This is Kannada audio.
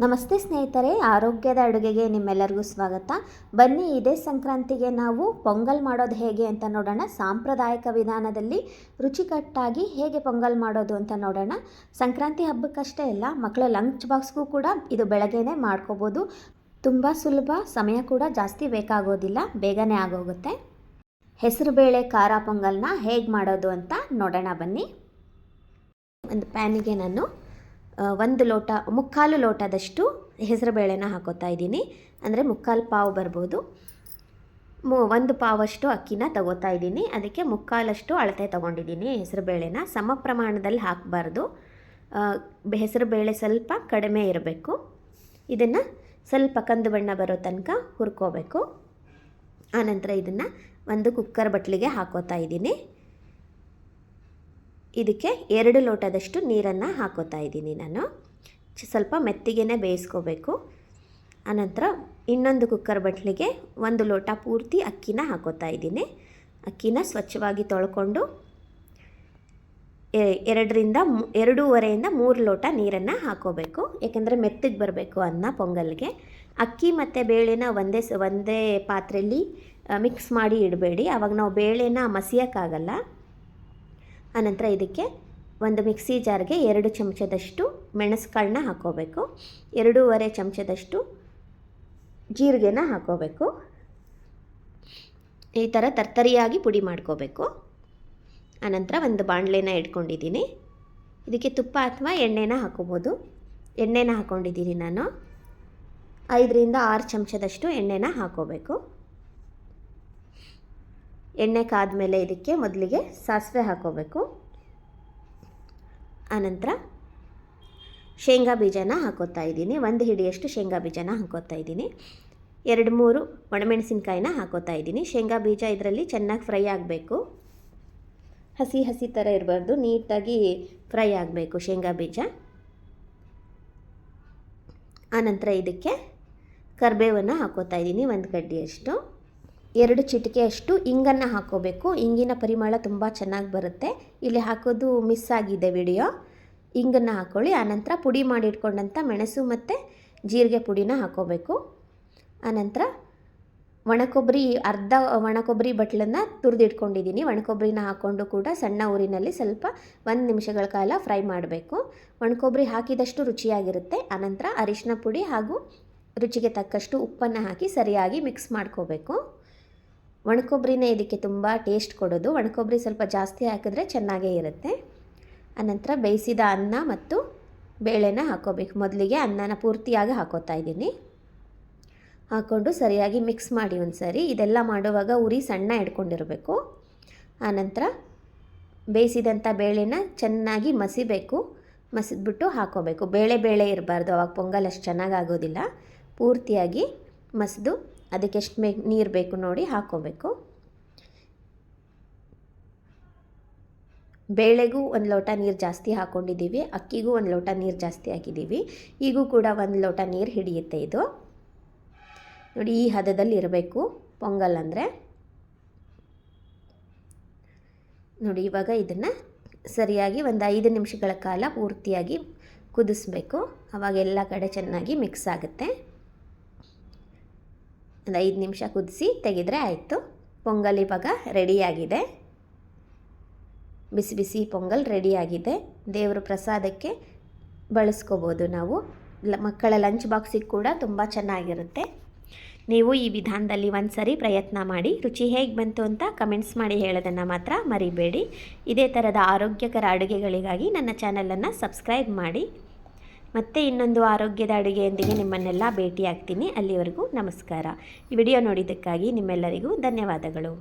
ನಮಸ್ತೆ ಸ್ನೇಹಿತರೆ, ಆರೋಗ್ಯದ ಅಡುಗೆಗೆ ನಿಮ್ಮೆಲ್ಲರಿಗೂ ಸ್ವಾಗತ. ಬನ್ನಿ, ಇದೇ ಸಂಕ್ರಾಂತಿಗೆ ನಾವು ಪೊಂಗಲ್ ಮಾಡೋದು ಹೇಗೆ ಅಂತ ನೋಡೋಣ. ಸಾಂಪ್ರದಾಯಿಕ ವಿಧಾನದಲ್ಲಿ ರುಚಿಕಟ್ಟಾಗಿ ಹೇಗೆ ಪೊಂಗಲ್ ಮಾಡೋದು ಅಂತ ನೋಡೋಣ. ಸಂಕ್ರಾಂತಿ ಹಬ್ಬಕ್ಕಷ್ಟೇ ಅಲ್ಲ, ಮಕ್ಕಳ ಲಂಚ್ ಬಾಕ್ಸ್ಗೂ ಕೂಡ ಇದು ಬೆಳಗ್ಗೆನೇ ಮಾಡ್ಕೋಬೋದು. ತುಂಬ ಸುಲಭ, ಸಮಯ ಕೂಡ ಜಾಸ್ತಿ ಬೇಕಾಗೋದಿಲ್ಲ, ಬೇಗನೆ ಆಗೋಗುತ್ತೆ. ಹೆಸರುಬೇಳೆ ಖಾರ ಪೊಂಗಲ್ನ ಹೇಗೆ ಮಾಡೋದು ಅಂತ ನೋಡೋಣ ಬನ್ನಿ. ಒಂದು ಪ್ಯಾನಿಗೆ ನಾನು ಮುಕ್ಕಾಲು ಲೋಟದಷ್ಟು ಹೆಸರುಬೇಳೆನ ಹಾಕೋತಾ ಇದ್ದೀನಿ. ಅಂದರೆ ಮುಕ್ಕಾಲು ಪಾವು ಬರ್ಬೋದು. ಒಂದು ಪಾವಷ್ಟು ಅಕ್ಕಿನ ತಗೋತಾ ಇದ್ದೀನಿ. ಅದಕ್ಕೆ ಮುಕ್ಕಾಲಷ್ಟು ಅಳತೆ ತೊಗೊಂಡಿದ್ದೀನಿ. ಹೆಸರುಬೇಳೆನ ಸಮ ಪ್ರಮಾಣದಲ್ಲಿ ಹಾಕಬಾರ್ದು. ಹೆಸರುಬೇಳೆ ಸ್ವಲ್ಪ ಕಡಿಮೆ ಇರಬೇಕು. ಇದನ್ನು ಸ್ವಲ್ಪ ಕಂದು ಬಣ್ಣ ಬರೋ ತನಕ ಹುರ್ಕೋಬೇಕು. ಆನಂತರ ಇದನ್ನು ಒಂದು ಕುಕ್ಕರ್ ಬಟ್ಲಿಗೆ ಹಾಕೋತಾ ಇದ್ದೀನಿ. ಇದಕ್ಕೆ 2 ಲೋಟದಷ್ಟು ನೀರನ್ನು ಹಾಕೋತಾ ಇದ್ದೀನಿ. ನಾನು ಸ್ವಲ್ಪ ಮೆತ್ತಿಗೆ ಬೇಯಿಸ್ಕೋಬೇಕು. ಆನಂತರ ಇನ್ನೊಂದು ಕುಕ್ಕರ್ ಬಟ್ಲಿಗೆ 1 ಲೋಟ ಪೂರ್ತಿ ಅಕ್ಕಿನ ಹಾಕೋತಾ ಇದ್ದೀನಿ. ಅಕ್ಕಿನ ಸ್ವಚ್ಛವಾಗಿ ತೊಳ್ಕೊಂಡು 2.5ರಿಂದ 3 ಲೋಟ ನೀರನ್ನು ಹಾಕೋಬೇಕು. ಏಕೆಂದರೆ ಮೆತ್ತಗೆ ಬರಬೇಕು ಅನ್ನ ಪೊಂಗಲ್ಗೆ. ಅಕ್ಕಿ ಮತ್ತು ಬೇಳೆನ ಒಂದೇ ಪಾತ್ರೆಯಲ್ಲಿ ಮಿಕ್ಸ್ ಮಾಡಿ ಇಡಬೇಡಿ, ಆವಾಗ ನಾವು ಬೇಳೆನ ಮಸಿಯೋಕ್ಕಾಗಲ್ಲ. ಆನಂತರ ಇದಕ್ಕೆ ಒಂದು ಮಿಕ್ಸಿ ಜಾರ್ಗೆ 2 ಚಮಚದಷ್ಟು ಮೆಣಸುಕಾಳನ್ನ ಹಾಕೋಬೇಕು. 2.5 ಚಮಚದಷ್ಟು ಜೀರಿಗೆನ ಹಾಕೋಬೇಕು. ಈ ಥರ ತರ್ತರಿಯಾಗಿ ಪುಡಿ ಮಾಡ್ಕೋಬೇಕು. ಆನಂತರ ಒಂದು ಬಾಣಲೆನ ಇಟ್ಕೊಂಡಿದ್ದೀನಿ. ಇದಕ್ಕೆ ತುಪ್ಪ ಅಥವಾ ಎಣ್ಣೆನ ಹಾಕೋಬೋದು. ಎಣ್ಣೆನ ಹಾಕ್ಕೊಂಡಿದ್ದೀನಿ ನಾನು. 5ರಿಂದ 6 ಚಮಚದಷ್ಟು ಎಣ್ಣೆನ ಹಾಕೋಬೇಕು. ಎಣ್ಣೆ ಕಾದ್ಮೇಲೆ ಇದಕ್ಕೆ ಮೊದಲಿಗೆ ಸಾಸಿವೆ ಹಾಕೋಬೇಕು. ಆನಂತರ ಶೇಂಗಾ ಬೀಜನ ಹಾಕೋತಾ ಇದ್ದೀನಿ. 1 ಹಿಡಿಯಷ್ಟು ಶೇಂಗಾ ಬೀಜನ ಹಾಕೋತಾ ಇದ್ದೀನಿ. 2-3 ಒಣಮೆಣಸಿನ್ಕಾಯಿನ ಹಾಕೋತಾ ಇದ್ದೀನಿ. ಶೇಂಗಾ ಬೀಜ ಇದರಲ್ಲಿ ಚೆನ್ನಾಗಿ ಫ್ರೈ ಆಗಬೇಕು. ಹಸಿ ಥರ ಇರಬಾರ್ದು, ನೀಟಾಗಿ ಫ್ರೈ ಆಗಬೇಕು ಶೇಂಗಾ ಬೀಜ. ಆನಂತರ ಇದಕ್ಕೆ ಕರಿಬೇವನ್ನು ಹಾಕೋತಾ ಇದ್ದೀನಿ, 1 ಕಡ್ಡಿಯಷ್ಟು. 2 ಚಿಟಿಕೆಯಷ್ಟು ಇಂಗನ್ನು ಹಾಕೋಬೇಕು. ಇಂಗಿನ ಪರಿಮಳ ತುಂಬ ಚೆನ್ನಾಗಿ ಬರುತ್ತೆ. ಇಲ್ಲಿ ಹಾಕೋದು ಮಿಸ್ ಆಗಿದೆ ವಿಡಿಯೋ. ಇಂಗನ್ನು ಹಾಕ್ಕೊಳ್ಳಿ. ಆನಂತರ ಪುಡಿ ಮಾಡಿ ಇಟ್ಕೊಂಡಂಥ ಮೆಣಸು ಮತ್ತು ಜೀರಿಗೆ ಪುಡಿನ ಹಾಕೋಬೇಕು. ಆನಂತರ ಅರ್ಧ ಒಣಕೊಬ್ಬರಿ ಬಟ್ಲನ್ನು ತುರಿದಿಟ್ಕೊಂಡಿದ್ದೀನಿ. ಒಣಕೊಬ್ಬರಿನ ಹಾಕ್ಕೊಂಡು ಕೂಡ ಸಣ್ಣ ಊರಿನಲ್ಲಿ ಸ್ವಲ್ಪ 1 ನಿಮಿಷಗಳ ಕಾಲ ಫ್ರೈ ಮಾಡಬೇಕು. ಒಣಕೊಬ್ಬರಿ ಹಾಕಿದಷ್ಟು ರುಚಿಯಾಗಿರುತ್ತೆ. ಆನಂತರ ಅರಿಶಿನ ಪುಡಿ ಹಾಗೂ ರುಚಿಗೆ ತಕ್ಕಷ್ಟು ಉಪ್ಪನ್ನು ಹಾಕಿ ಸರಿಯಾಗಿ ಮಿಕ್ಸ್ ಮಾಡ್ಕೋಬೇಕು. ಒಣಕೊಬ್ಬರಿನೇ ಇದಕ್ಕೆ ತುಂಬ ಟೇಸ್ಟ್ ಕೊಡೋದು. ಒಣಕೊಬ್ಬರಿ ಸ್ವಲ್ಪ ಜಾಸ್ತಿ ಹಾಕಿದ್ರೆ ಚೆನ್ನಾಗೇ ಇರುತ್ತೆ. ಆನಂತರ ಬೇಯಿಸಿದ ಅನ್ನ ಮತ್ತು ಬೇಳೆನ ಹಾಕೋಬೇಕು. ಮೊದಲಿಗೆ ಅನ್ನನ ಪೂರ್ತಿಯಾಗಿ ಹಾಕೋತಾ ಇದ್ದೀನಿ. ಹಾಕ್ಕೊಂಡು ಸರಿಯಾಗಿ ಮಿಕ್ಸ್ ಮಾಡಿ ಒಂದು ಸರಿ. ಇದೆಲ್ಲ ಮಾಡುವಾಗ ಉರಿ ಸಣ್ಣ ಇಟ್ಕೊಂಡಿರಬೇಕು. ಆನಂತರ ಬೇಯಿಸಿದಂಥ ಬೇಳೆನ ಚೆನ್ನಾಗಿ ಮಸಿಬೇಕು. ಮಸಿದ್ಬಿಟ್ಟು ಹಾಕೋಬೇಕು. ಬೇಳೆ ಇರಬಾರ್ದು, ಅವಾಗ ಪೊಂಗಲ್ ಅಷ್ಟು ಚೆನ್ನಾಗಾಗೋದಿಲ್ಲ. ಪೂರ್ತಿಯಾಗಿ ಮಸಿದು ಅದಕ್ಕೆ ಎಷ್ಟು ನೀರು ಬೇಕು ನೋಡಿ ಹಾಕ್ಕೋಬೇಕು. ಬೇಳೆಗೂ 1 ಲೋಟ ನೀರು ಜಾಸ್ತಿ ಹಾಕ್ಕೊಂಡಿದ್ದೀವಿ. ಅಕ್ಕಿಗೂ 1 ಲೋಟ ನೀರು ಜಾಸ್ತಿ ಹಾಕಿದ್ದೀವಿ. ಈಗೂ ಕೂಡ 1 ಲೋಟ ನೀರು ಹಿಡಿಯುತ್ತೆ ಇದು ನೋಡಿ. ಈ ಹದದಲ್ಲಿ ಇರಬೇಕು ಪೊಂಗಲ್ ಅಂದರೆ ನೋಡಿ. ಇವಾಗ ಇದನ್ನು ಸರಿಯಾಗಿ ಒಂದು 5 ನಿಮಿಷಗಳ ಕಾಲ ಪೂರ್ತಿಯಾಗಿ ಕುದಿಸ್ಬೇಕು. ಆವಾಗ ಎಲ್ಲ ಕಡೆ ಚೆನ್ನಾಗಿ ಮಿಕ್ಸ್ ಆಗುತ್ತೆ. ಒಂದು 5 ನಿಮಿಷ ಕುದಿಸಿ ತೆಗೆದರೆ ಆಯಿತು. ಪೊಂಗಲ್ ಇವಾಗ ರೆಡಿಯಾಗಿದೆ. ಬಿಸಿ ಬಿಸಿ ಪೊಂಗಲ್ ರೆಡಿಯಾಗಿದೆ. ದೇವರ ಪ್ರಸಾದಕ್ಕೆ ಬಳಸ್ಕೋಬೋದು ನಾವು. ಮಕ್ಕಳ ಲಂಚ್ ಬಾಕ್ಸಿಗೆ ಕೂಡ ತುಂಬ ಚೆನ್ನಾಗಿರುತ್ತೆ. ನೀವು ಈ ವಿಧಾನದಲ್ಲಿ ಒಂದು ಸರಿ ಪ್ರಯತ್ನ ಮಾಡಿ. ರುಚಿ ಹೇಗೆ ಬಂತು ಅಂತ ಕಮೆಂಟ್ಸ್ ಮಾಡಿ ಹೇಳೋದನ್ನು ಮಾತ್ರ ಮರಿಬೇಡಿ. ಇದೇ ಥರದ ಆರೋಗ್ಯಕರ ಅಡುಗೆಗಳಿಗಾಗಿ ನನ್ನ ಚಾನಲನ್ನು ಸಬ್ಸ್ಕ್ರೈಬ್ ಮಾಡಿ. ಮತ್ತೆ ಇನ್ನೊಂದು ಆರೋಗ್ಯದ ಅಡುಗೆಯೊಂದಿಗೆ ನಿಮ್ಮನ್ನೆಲ್ಲ ಭೇಟಿಯಾಗ್ತೀನಿ. ಅಲ್ಲಿವರೆಗೂ ನಮಸ್ಕಾರ. ಈ ವಿಡಿಯೋ ನೋಡಿದ್ದಕ್ಕಾಗಿ ನಿಮ್ಮೆಲ್ಲರಿಗೂ ಧನ್ಯವಾದಗಳು.